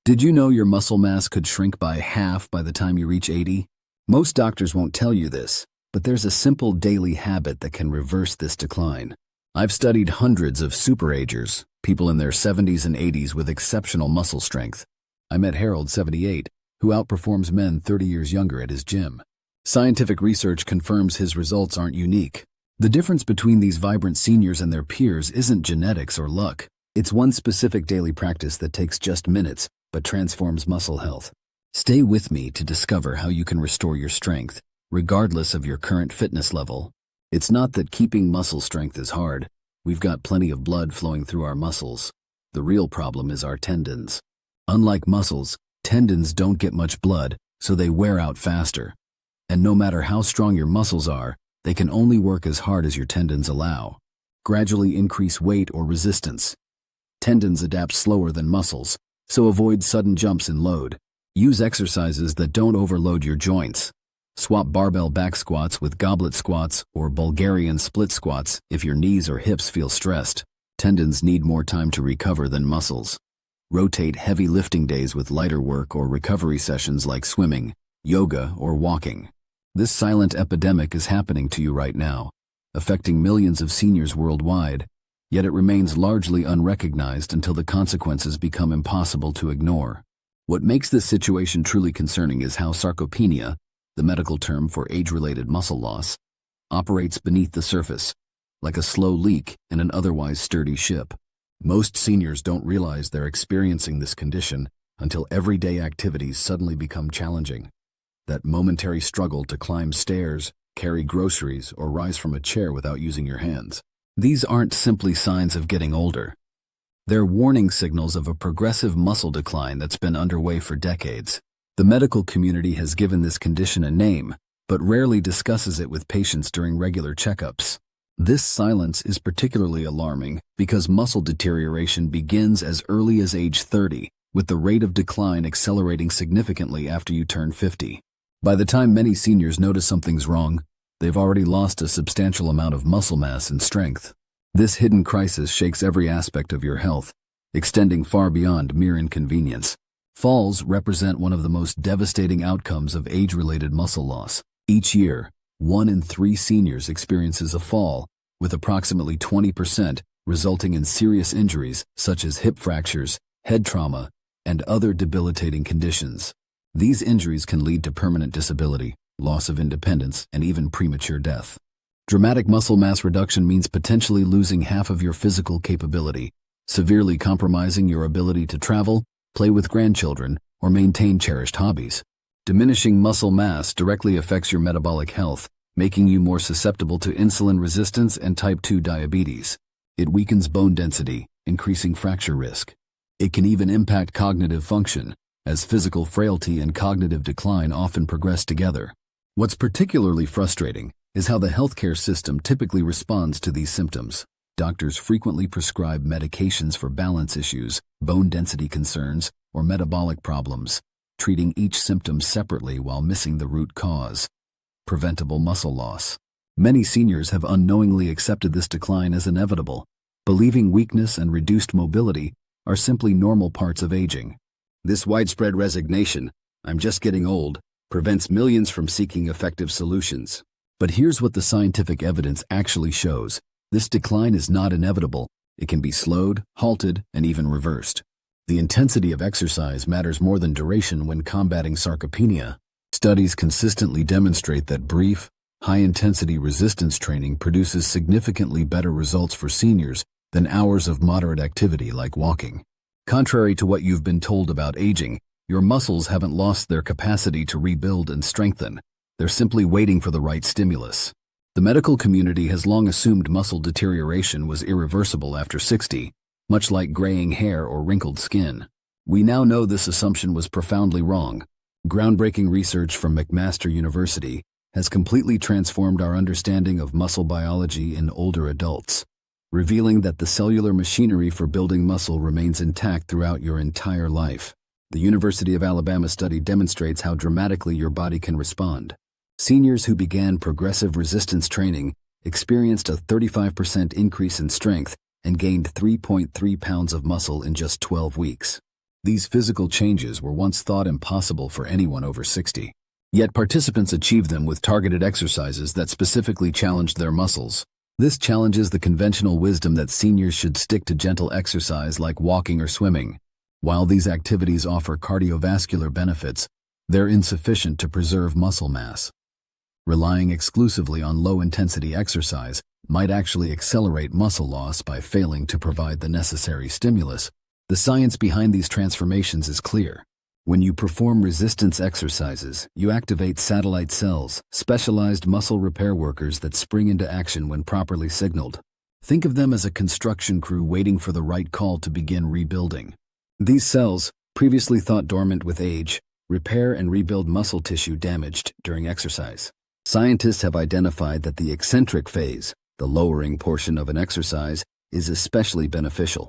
Did you know your muscle mass could shrink by half by the time you reach 80? Most doctors won't tell you this, but there's a simple daily habit that can reverse this decline. I've studied hundreds of superagers, people in their 70s and 80s with exceptional muscle strength. I met Harold, 78, who outperforms men 30 years younger at his gym. Scientific research confirms his results aren't unique. The difference between these vibrant seniors and their peers isn't genetics or luck. It's one specific daily practice that takes just minutes, but transforms muscle health. Stay with me to discover how you can restore your strength, regardless of your current fitness level. It's not that keeping muscle strength is hard. We've got plenty of blood flowing through our muscles. The real problem is our tendons. Unlike muscles, tendons don't get much blood, so they wear out faster. And no matter how strong your muscles are, they can only work as hard as your tendons allow. Gradually increase weight or resistance. Tendons adapt slower than muscles, so avoid sudden jumps in load. Use exercises that don't overload your joints. Swap barbell back squats with goblet squats or Bulgarian split squats if your knees or hips feel stressed. Tendons need more time to recover than muscles. Rotate heavy lifting days with lighter work or recovery sessions like swimming, yoga, or walking. This silent epidemic is happening to you right now, affecting millions of seniors worldwide, yet it remains largely unrecognized until the consequences become impossible to ignore. What makes this situation truly concerning is how sarcopenia, the medical term for age-related muscle loss, operates beneath the surface, like a slow leak in an otherwise sturdy ship. Most seniors don't realize they're experiencing this condition until everyday activities suddenly become challenging. That momentary struggle to climb stairs, carry groceries, or rise from a chair without using your hands. These aren't simply signs of getting older. They're warning signals of a progressive muscle decline that's been underway for decades. The medical community has given this condition a name, but rarely discusses it with patients during regular checkups. This silence is particularly alarming because muscle deterioration begins as early as age 30, with the rate of decline accelerating significantly after you turn 50. By the time many seniors notice something's wrong, they've already lost a substantial amount of muscle mass and strength. This hidden crisis shakes every aspect of your health, extending far beyond mere inconvenience. Falls represent one of the most devastating outcomes of age-related muscle loss. Each year, 1 in 3 seniors experiences a fall, with approximately 20% resulting in serious injuries such as hip fractures, head trauma, and other debilitating conditions. These injuries can lead to permanent disability, loss of independence, and even premature death. Dramatic muscle mass reduction means potentially losing half of your physical capability, severely compromising your ability to travel, play with grandchildren, or maintain cherished hobbies. Diminishing muscle mass directly affects your metabolic health, making you more susceptible to insulin resistance and type 2 diabetes. It weakens bone density, increasing fracture risk. It can even impact cognitive function, as physical frailty and cognitive decline often progress together. What's particularly frustrating is how the healthcare system typically responds to these symptoms. Doctors frequently prescribe medications for balance issues, bone density concerns, or metabolic problems, treating each symptom separately while missing the root cause: preventable muscle loss. Many seniors have unknowingly accepted this decline as inevitable, believing weakness and reduced mobility are simply normal parts of aging. This widespread resignation, "I'm just getting old," prevents millions from seeking effective solutions. But here's what the scientific evidence actually shows. This decline is not inevitable. It can be slowed, halted, and even reversed. The intensity of exercise matters more than duration when combating sarcopenia. Studies consistently demonstrate that brief, high-intensity resistance training produces significantly better results for seniors than hours of moderate activity like walking. Contrary to what you've been told about aging, your muscles haven't lost their capacity to rebuild and strengthen. They're simply waiting for the right stimulus. The medical community has long assumed muscle deterioration was irreversible after 60, much like graying hair or wrinkled skin. We now know this assumption was profoundly wrong. Groundbreaking research from McMaster University has completely transformed our understanding of muscle biology in older adults, revealing that the cellular machinery for building muscle remains intact throughout your entire life. The University of Alabama study demonstrates how dramatically your body can respond. Seniors who began progressive resistance training experienced a 35% increase in strength and gained 3.3 pounds of muscle in just 12 weeks. These physical changes were once thought impossible for anyone over 60. Yet participants achieved them with targeted exercises that specifically challenged their muscles. This challenges the conventional wisdom that seniors should stick to gentle exercise like walking or swimming. While these activities offer cardiovascular benefits, they're insufficient to preserve muscle mass. Relying exclusively on low-intensity exercise might actually accelerate muscle loss by failing to provide the necessary stimulus. The science behind these transformations is clear. When you perform resistance exercises, you activate satellite cells, specialized muscle repair workers that spring into action when properly signaled. Think of them as a construction crew waiting for the right call to begin rebuilding. These cells, previously thought dormant with age, repair and rebuild muscle tissue damaged during exercise. Scientists have identified that the eccentric phase, the lowering portion of an exercise, is especially beneficial.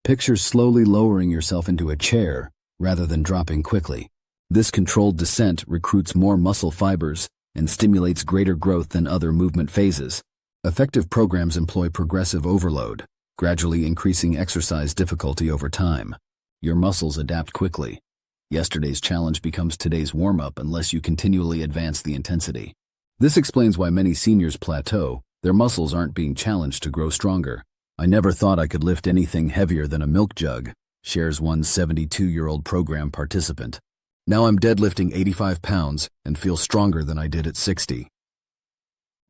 Picture slowly lowering yourself into a chair rather than dropping quickly. This controlled descent recruits more muscle fibers and stimulates greater growth than other movement phases. Effective programs employ progressive overload, gradually increasing exercise difficulty over time. Your muscles adapt quickly. Yesterday's challenge becomes today's warm-up unless you continually advance the intensity. This explains why many seniors plateau. Their muscles aren't being challenged to grow stronger. "I never thought I could lift anything heavier than a milk jug," shares one 72-year-old program participant. "Now I'm deadlifting 85 pounds and feel stronger than I did at 60.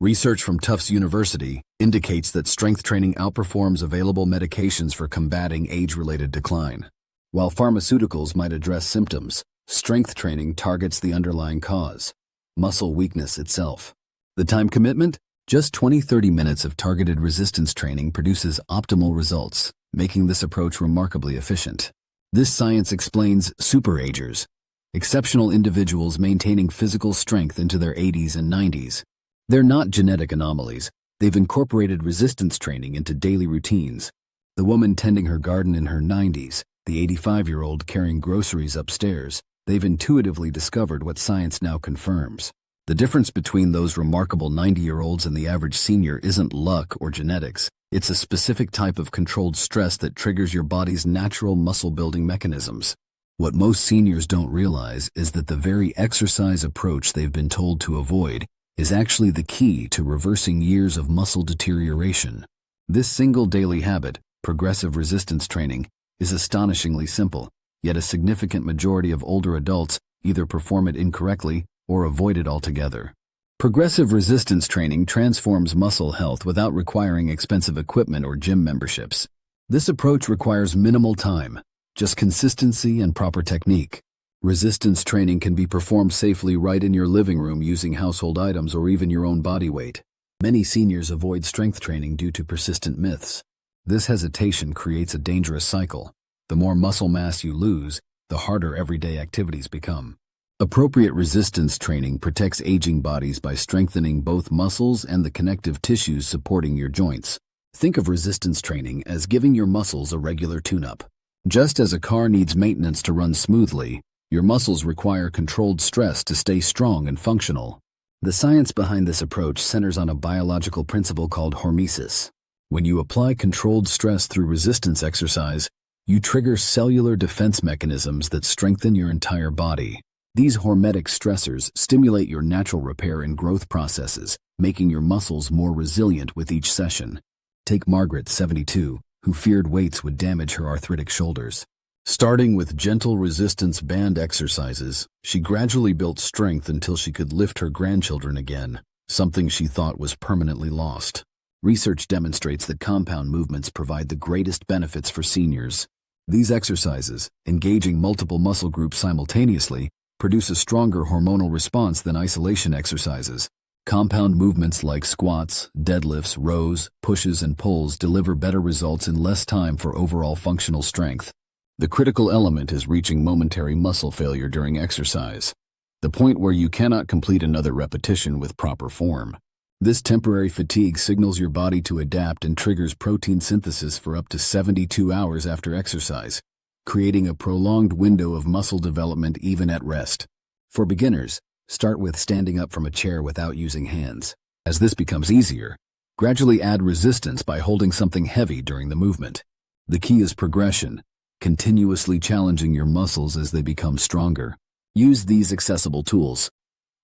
Research from Tufts University indicates that strength training outperforms available medications for combating age-related decline. While pharmaceuticals might address symptoms, strength training targets the underlying cause, muscle weakness itself. The time commitment? Just 20-30 minutes of targeted resistance training produces optimal results, making this approach remarkably efficient. This science explains superagers, exceptional individuals maintaining physical strength into their 80s and 90s. They're not genetic anomalies. They've incorporated resistance training into daily routines. The woman tending her garden in her 90s, the 85-year-old carrying groceries upstairs, they've intuitively discovered what science now confirms. The difference between those remarkable 90-year-olds and the average senior isn't luck or genetics. It's a specific type of controlled stress that triggers your body's natural muscle-building mechanisms. What most seniors don't realize is that the very exercise approach they've been told to avoid is actually the key to reversing years of muscle deterioration. This single daily habit, progressive resistance training, is astonishingly simple, yet a significant majority of older adults either perform it incorrectly or avoid it altogether. Progressive resistance training transforms muscle health without requiring expensive equipment or gym memberships. This approach requires minimal time, just consistency and proper technique. Resistance training can be performed safely right in your living room using household items or even your own body weight. Many seniors avoid strength training due to persistent myths. This hesitation creates a dangerous cycle. The more muscle mass you lose, the harder everyday activities become. Appropriate resistance training protects aging bodies by strengthening both muscles and the connective tissues supporting your joints. Think of resistance training as giving your muscles a regular tune-up. Just as a car needs maintenance to run smoothly, your muscles require controlled stress to stay strong and functional. The science behind this approach centers on a biological principle called hormesis. When you apply controlled stress through resistance exercise, you trigger cellular defense mechanisms that strengthen your entire body. These hormetic stressors stimulate your natural repair and growth processes, making your muscles more resilient with each session. Take Margaret, 72, who feared weights would damage her arthritic shoulders. Starting with gentle resistance band exercises, she gradually built strength until she could lift her grandchildren again, something she thought was permanently lost. Research demonstrates that compound movements provide the greatest benefits for seniors. These exercises, engaging multiple muscle groups simultaneously, produce a stronger hormonal response than isolation exercises. Compound movements like squats, deadlifts, rows, pushes, and pulls deliver better results in less time for overall functional strength. The critical element is reaching momentary muscle failure during exercise, the point where you cannot complete another repetition with proper form. This temporary fatigue signals your body to adapt and triggers protein synthesis for up to 72 hours after exercise, creating a prolonged window of muscle development even at rest. For beginners, start with standing up from a chair without using hands. As this becomes easier, gradually add resistance by holding something heavy during the movement. The key is progression. continuously challenging your muscles as they become stronger. Use these accessible tools.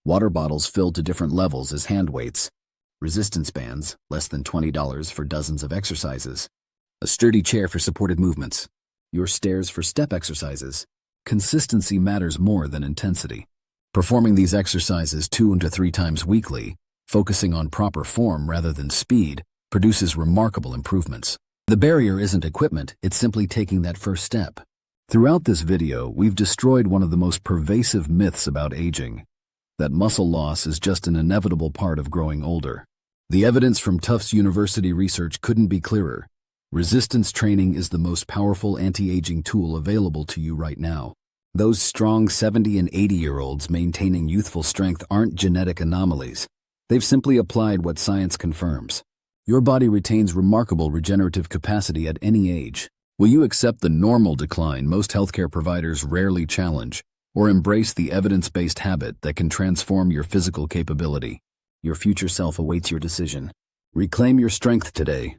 Water bottles filled to different levels as hand weights. Resistance bands, less than $20 for dozens of exercises. A sturdy chair for supported movements. Your stairs for step exercises. Consistency matters more than intensity. Performing these exercises 2 to 3 times weekly, focusing on proper form rather than speed, produces remarkable improvements. The barrier isn't equipment, it's simply taking that first step. Throughout this video, we've destroyed one of the most pervasive myths about aging, that muscle loss is just an inevitable part of growing older. The evidence from Tufts University research couldn't be clearer. Resistance training is the most powerful anti-aging tool available to you right now. Those strong 70 and 80-year-olds maintaining youthful strength aren't genetic anomalies. They've simply applied what science confirms. Your body retains remarkable regenerative capacity at any age. Will you accept the normal decline most healthcare providers rarely challenge, or embrace the evidence-based habit that can transform your physical capability? Your future self awaits your decision. Reclaim your strength today.